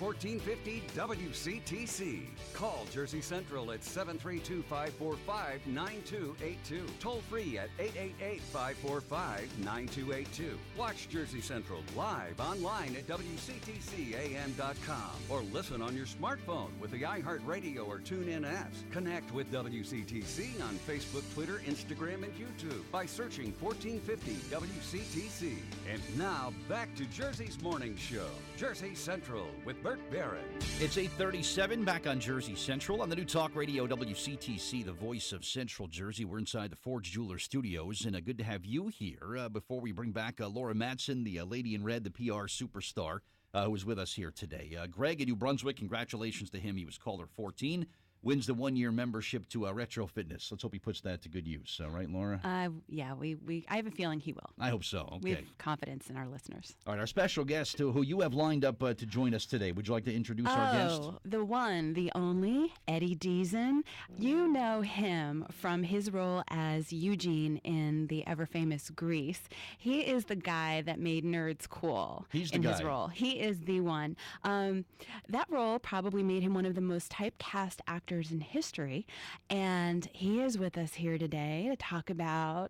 1450 WCTC. Call Jersey Central at 732-545-9282. Toll free at 888-545-9282. Watch Jersey Central live online at WCTCAM.com or listen on your smartphone with the iHeartRadio or TuneIn apps. Connect with WCTC on Facebook, Twitter, Instagram, and YouTube by searching 1450 WCTC. And now back to Jersey's Morning Show, Jersey Central with Bert Barrett. It's 8:37 back on Jersey Central on the new Talk Radio WCTC, the voice of Central Jersey. We're inside the Forge Jeweler Studios, and good to have you here. Before we bring back Laura Madsen, the lady in red, the PR superstar, who is with us here today. Greg in New Brunswick, congratulations to him. He was caller 14. Wins the one-year membership to Retro Fitness. Let's hope he puts that to good use. Right, Laura? Yeah, I have a feeling he will. I hope so. Okay. We have confidence in our listeners. All right, our special guest, who you have lined up to join us today. Would you like to introduce our guest? Oh, the one, the only, Eddie Deezen. You know him from his role as Eugene in the ever-famous Grease. He is the guy that made nerds cool. He's the in guy. his role. He is the one. That role probably made him one of the most typecast actors in history, and he is with us here today to talk about,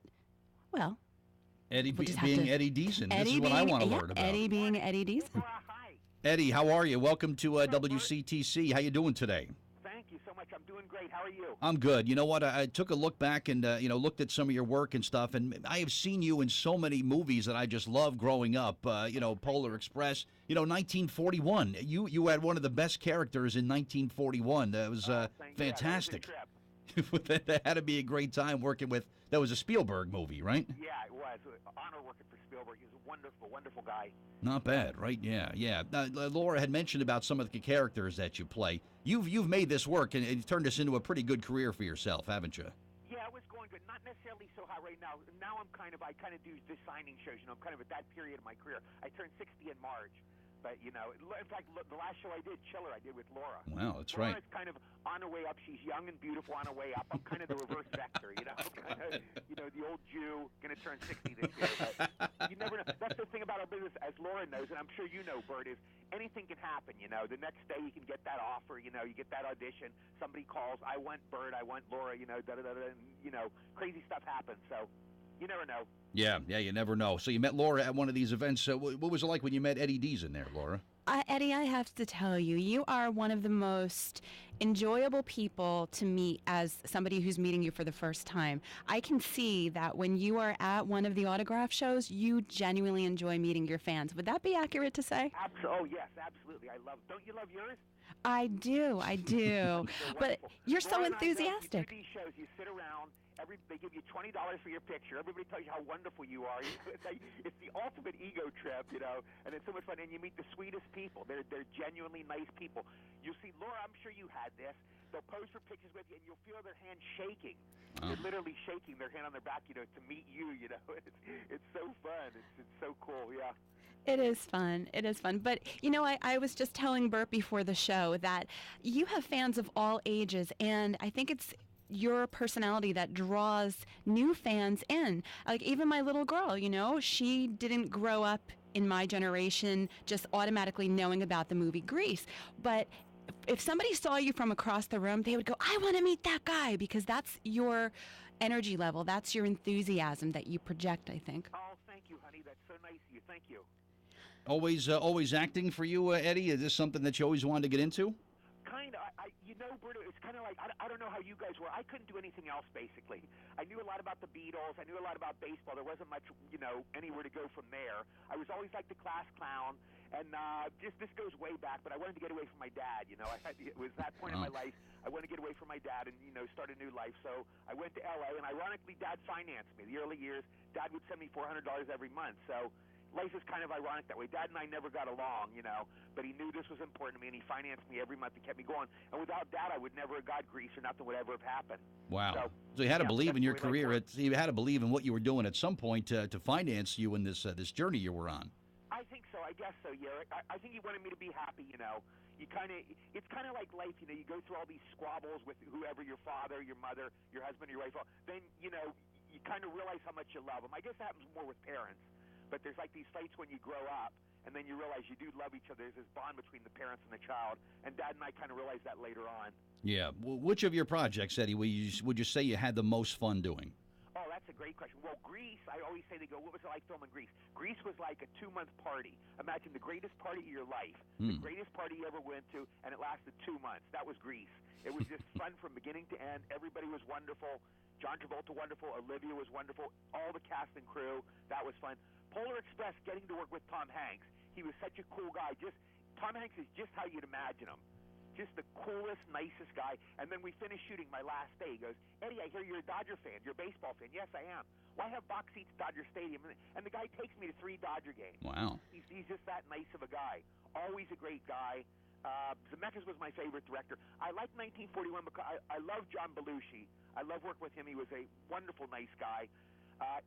well, Eddie being Eddie Deezen. This is what I want to learn about. Eddie being Eddie Deezen. Hi. Eddie, how are you? Welcome to WCTC. How you doing today? Thank you so much. I'm doing great. How are you? I'm good. You know what? I took a look back and looked at some of your work and stuff, and I have seen you in so many movies that I just loved growing up. Polar Express. 1941. You had one of the best characters in 1941. That was fantastic. Yeah, that was a trip. That had to be a great time working with. That was a Spielberg movie, right? Yeah, it was. Honor working for Spielberg. He was a wonderful, wonderful guy. Not bad, right? Yeah. Laura had mentioned about some of the characters that you play. You've made this work, and it turned this into a pretty good career for yourself, haven't you? Yeah, it was going good. Not necessarily so high right now. Now I kind of do the signing shows. I'm kind of at that period of my career. I turned 60 in March. But, in fact, the last show I did, Chiller, I did with Laura. Wow, that's Laura's right. kind of on her way up. She's young and beautiful on her way up. I'm kind of the reverse vector, kind of, the old Jew, going to turn 60 this year. But you never know. That's the thing about our business, as Laura knows, and I'm sure you know, Bert, is anything can happen, The next day you can get that offer, you get that audition. Somebody calls, I want Bert, I want Laura, and, crazy stuff happens. So you never know. Yeah, you never know. So you met Laura at one of these events. What was it like when you met Eddie Deezen there, Laura? Eddie, I have to tell you, you are one of the most enjoyable people to meet as somebody who's meeting you for the first time. I can see that when you are at one of the autograph shows, you genuinely enjoy meeting your fans. Would that be accurate to say? Oh, yes, absolutely. Don't you love yours? I do. But you're so enthusiastic. You do these shows, you sit around. They give you $20 for your picture. Everybody tells you how wonderful you are. It's the ultimate ego trip, and it's so much fun. And you meet the sweetest people. They're genuinely nice people. You'll see, Laura, I'm sure you had this. They'll pose for pictures with you, and you'll feel their hand shaking. They're literally shaking their hand on their back, to meet you, It's so fun. It's so cool, yeah. It is fun. But, I was just telling Bert before the show that you have fans of all ages, and I think it's your personality that draws new fans in. Like even my little girl, she didn't grow up in my generation just automatically knowing about the movie Grease. But if somebody saw you from across the room, they would go, I want to meet that guy, because that's your energy level. That's your enthusiasm that you project, I think. Oh, thank you, honey. That's so nice of you. Thank you. Always acting for you, Eddie? Is this something that you always wanted to get into? Kind of. Bert, it's kind of like, I don't know how you guys were. I couldn't do anything else, basically. I knew a lot about the Beatles. I knew a lot about baseball. There wasn't much, anywhere to go from there. I was always like the class clown, and this goes way back, but I wanted to get away from my dad, It was that point in my life. I wanted to get away from my dad and, start a new life. So I went to L.A., and ironically, Dad financed me. The early years, Dad would send me $400 every month, so life is kind of ironic that way. Dad and I never got along, but he knew this was important to me, and he financed me every month and kept me going. And without Dad, I would never have got Grease, or nothing would ever have happened. Wow. So you had to believe in your career. You had to believe in what you were doing at some point to finance you in this journey you were on. I think so. I guess so, yeah. I think he wanted me to be happy, You it's kind of like life, You go through all these squabbles with whoever, your father, your mother, your husband, your wife. Then, you kind of realize how much you love them. I guess that happens more with parents. But there's like these fights when you grow up, and then you realize you do love each other. There's this bond between the parents and the child, and Dad and I kind of realized that later on. Yeah. Which of your projects, Eddie, would you say you had the most fun doing? Oh, that's a great question. Well, Greece, I always say, they go, what was it like filming Greece? Greece was like a 2-month party. Imagine the greatest party of your life, the greatest party you ever went to, and it lasted 2 months. That was Greece. It was just fun from beginning to end. Everybody was wonderful. John Travolta, wonderful. Olivia was wonderful. All the cast and crew, that was fun. Polar Express, getting to work with Tom Hanks. He was such a cool guy. Tom Hanks is just how you'd imagine him. Just the coolest, nicest guy. And then we finished shooting my last day. He goes, Eddie, I hear you're a Dodger fan. You're a baseball fan. Yes, I am. Well, I have box seats at Dodger Stadium. And the guy takes me to 3 Dodger games. Wow. He's just that nice of a guy. Always a great guy. Zemeckis was my favorite director. I like 1941 because I love John Belushi. I love working with him. He was a wonderful, nice guy.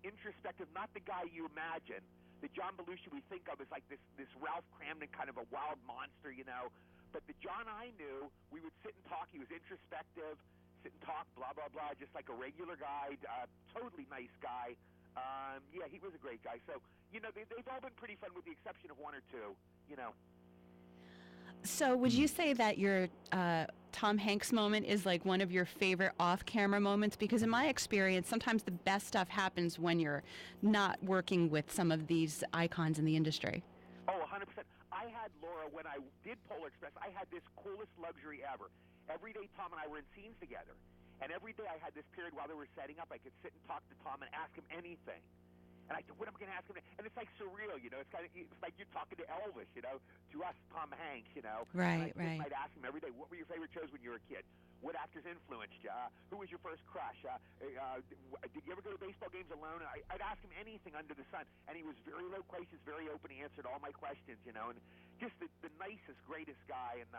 Introspective, not the guy you imagine. The John Belushi we think of as like this Ralph Cramden kind of a wild monster, you know. But the John I knew, we would sit and talk. He was introspective, sit and talk, blah, blah, blah, just like a regular guy, totally nice guy. Yeah, he was a great guy. So, you know, they've all been pretty fun with the exception of 1 or 2, you know. So would you say that your Tom Hanks moment is like one of your favorite off-camera moments? Because in my experience, sometimes the best stuff happens when you're not working with some of these icons in the industry. Oh, 100%. I had Laura, when I did Polar Express, I had this coolest luxury ever. Every day Tom and I were in scenes together. And every day I had this period while they were setting up, I could sit and talk to Tom and ask him anything. And I said, what am I going to ask him? And it's like surreal, you know. It's like you're talking to Elvis, you know, to us, Tom Hanks, you know. Right, and right. I'd ask him every day, what were your favorite shows when you were a kid? What actors influenced you? Who was your first crush? Did you ever go to baseball games alone? And I'd ask him anything under the sun. And he was very loquacious, very open. He answered all my questions, you know. And just the nicest, greatest guy. And,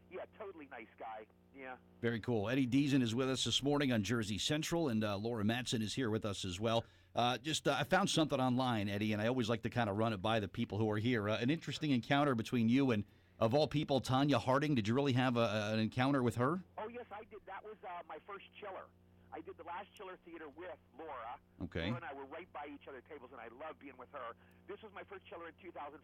yeah, totally nice guy. Yeah. Very cool. Eddie Deezen is with us this morning on Jersey Central, and Laura Madsen is here with us as well. I found something online, Eddie, and I always like to kind of run it by the people who are here. An interesting encounter between you and, of all people, Tanya Harding. Did you really have an encounter with her? Oh, yes, I did. That was my first chiller. I did the last Chiller Theater with Laura. Okay. Laura and I were right by each other's tables, and I loved being with her. This was my first chiller in 2005.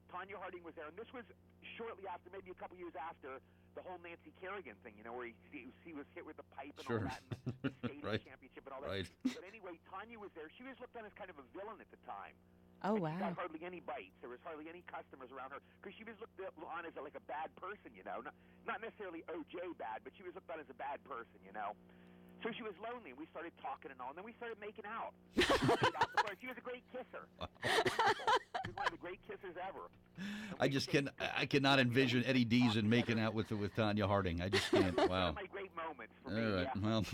Tanya Harding was there, and this was shortly after, maybe a couple years after, the whole Nancy Kerrigan thing, you know, where he was hit with the pipe and all that, and the skating Right. championship and all that. Right. But anyway, Tanya was there. She was looked on as kind of a villain at the time. Oh, And she wow. got hardly any bites. There was hardly any customers around her because she was looked on as like a bad person, you know. Not necessarily OJ bad, but she was looked on as a bad person, you know. So she was lonely, and we started talking and all, and then we started making out. She was a great kisser. She was one of the great kissers ever. I cannot envision Eddie Deezen making out with Tanya Harding. I just can't. Wow. One of my great moments for me. All right. Yeah. Well,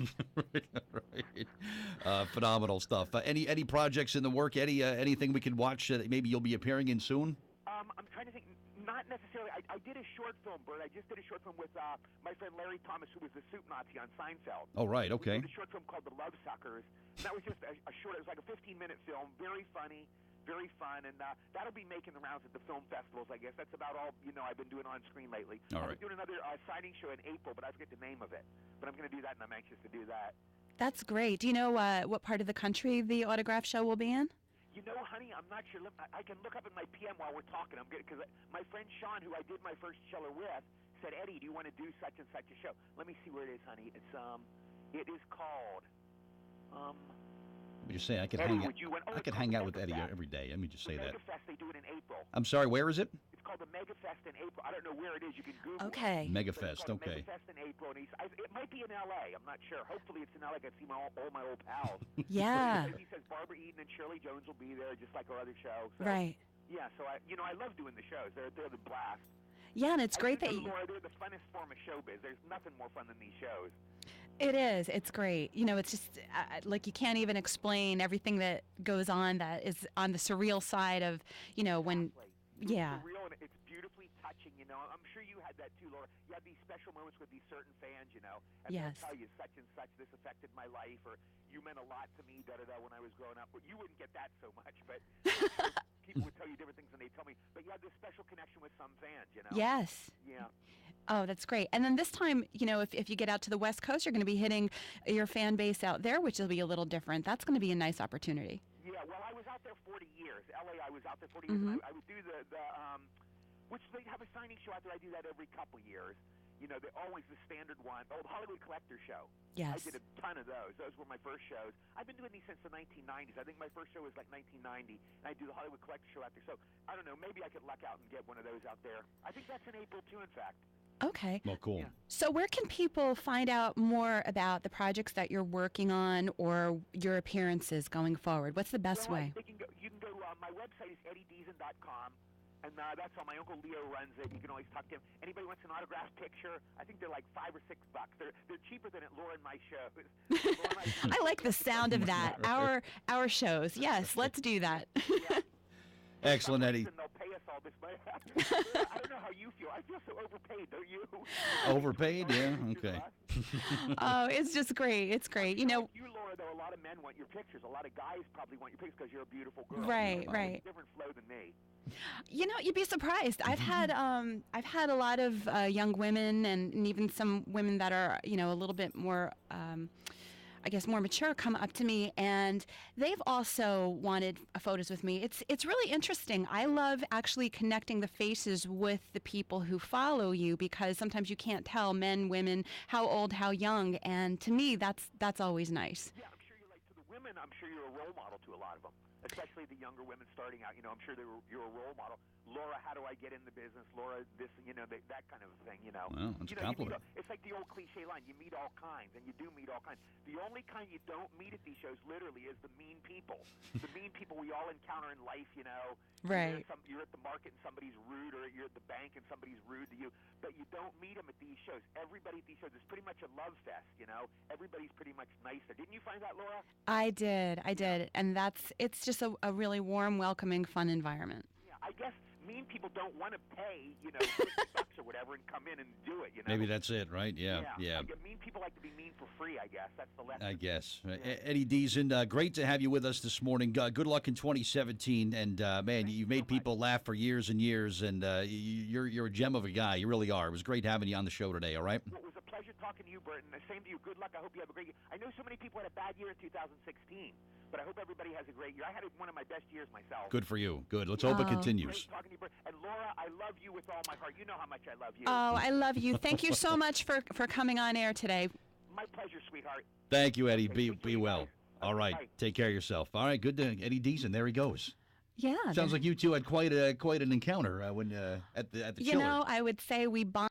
right. Phenomenal stuff. Any projects in the work, Eddie? Anything we can watch that maybe you'll be appearing in soon? I'm trying to think. Not necessarily. I did a short film, Bert. I just did a short film with my friend Larry Thomas, who was the soup Nazi on Seinfeld. Oh, right. Okay. We did a short film called The Love Suckers. And that was just a short. It was like a 15-minute film. Very funny, very fun, and that'll be making the rounds at the film festivals. I guess that's about all I've been doing on screen lately. All right. I'm doing another signing show in April, but I forget the name of it. But I'm going to do that, and I'm anxious to do that. That's great. Do you know what part of the country the autograph show will be in? You know, honey, I'm not sure. I can look up in my PM while we're talking. I'm good because my friend Sean, who I did my first chiller with, said, Eddie, do you want to do such and such a show? Let me see where it is, honey. It is called. Let me just say I could Eddie, hang out with Eddie every day. Let me just say that. Megafest, they do it in April. I'm sorry. Where is it? It's called the Megafest in April. I don't know where it is. You can Google Okay. it. Megafest. But it's called Okay. Megafest in April, and it might be in L.A. I'm not sure. Hopefully, it's in L.A. I can see all my old pals. Yeah. He says Barbara Eden and Shirley Jones will be there, just like our other show. So, Right. Yeah. So I love doing the shows. They're the blast. Yeah, and it's great that you. you. Laura, they're the funnest form of showbiz. There's nothing more fun than these shows. It is. It's great. You know, it's just like you can't even explain everything that goes on that is on the surreal side of, when. Exactly. Yeah. It's surreal, and it's beautifully touching, I'm sure you had that too, Laura. You have these special moments with these certain fans, and Yes. they'll tell you such and such, this affected my life, or you meant a lot to me, da-da-da, when I was growing up. Well, you wouldn't get that so much, but people would tell you different things than they tell me. But you have this special connection with some fans, Yes. Yeah. Oh, that's great. And then this time, if you get out to the West Coast, you're going to be hitting your fan base out there, which will be a little different. That's going to be a nice opportunity. Yeah, Yeah, well, I was out there 40 years. L.A., I was out there 40 years, and I would do which they have a signing show out there. I do that every couple years. You know, they're always the standard one. Oh, the Hollywood Collector Show. Yes. I did a ton of those. Those were my first shows. I've been doing these since the 1990s. I think my first show was like 1990, and I do the Hollywood Collector Show out there. So, I don't know, maybe I could luck out and get one of those out there. I think that's in April, too, in fact. Okay. Well, cool. Yeah. So where can people find out more about the projects that you're working on or your appearances going forward? What's the best way? You can go my website is eddiedeezen.com, and that's all. My Uncle Leo runs it. You can always talk to him. Anybody wants an autographed picture, I think they're like $5 or $6. They're cheaper than at Laura and my shows. I like the sound of that. Our shows. Yes, let's do that. Yeah. Excellent, Eddie. They'll pay us all this money. I don't know how you feel. I feel so overpaid, don't you? Overpaid? Yeah, okay. Oh, it's just great. It's great. You know, You, Laura, though, a lot of men want your pictures. A lot of guys probably want your pictures because you're a beautiful girl. Right, You know, right. Different flow than me. you know, you'd be surprised. I've had a lot of young women and even some women that are, you know, a little bit more I guess more mature come up to me, and they've also wanted photos with me. It's really interesting. I love actually connecting the faces with the people who follow you, because sometimes you can't tell men, women, how old, how young, and to me that's always nice. Yeah, I'm sure you're like, to the women, I'm sure you're a role model to a lot of them, especially the younger women starting out. You know, I'm sure you're a role model. Laura, how do I get in the business? Laura, this, you know, that kind of thing, you know. Well, that's a compliment. It's like the old cliche line, you meet all kinds, and you do meet all kinds. The only kind you don't meet at these shows, literally, is the mean people. The mean people we all encounter in life, you know. Right. You're at the market and somebody's rude, or you're at the bank and somebody's rude to you, but you don't meet them at these shows. Everybody at these shows is pretty much a love fest, you know. Everybody's pretty much nicer. Didn't you find that, Laura? I did, and it's just a really warm, welcoming, fun environment. Yeah, I guess mean people don't want to pay, you know, $50 or whatever and come in and do it, you know. Maybe that's it, right? Yeah. Mean people like to be mean for free, I guess. That's the lesson. I guess. Yeah. Eddie Deezen, great to have you with us this morning. Good luck in 2017. And, man, you've made people laugh for years and years, and you're a gem of a guy. You really are. It was great having you on the show today, all right? Well, it was a pleasure talking to you, Burton. The same to you. Good luck. I hope you have a great year. I know so many people had a bad year in 2016, but I hope everybody has a great year. I had one of my best years myself. Good for you. Good. Let's hope it continues. Great talking to you, Burton. And Laura, I love you with all my heart. You know how much I love you. Oh, I love you. Thank you so much for coming on air today. My pleasure, sweetheart. Thank you, Eddie. Okay, Be well. All right. Bye. Take care of yourself. All right. Good to Eddie Deezen. There he goes. Yeah. Sounds like you two had quite an encounter when at the You chiller. know, I would say we bonded.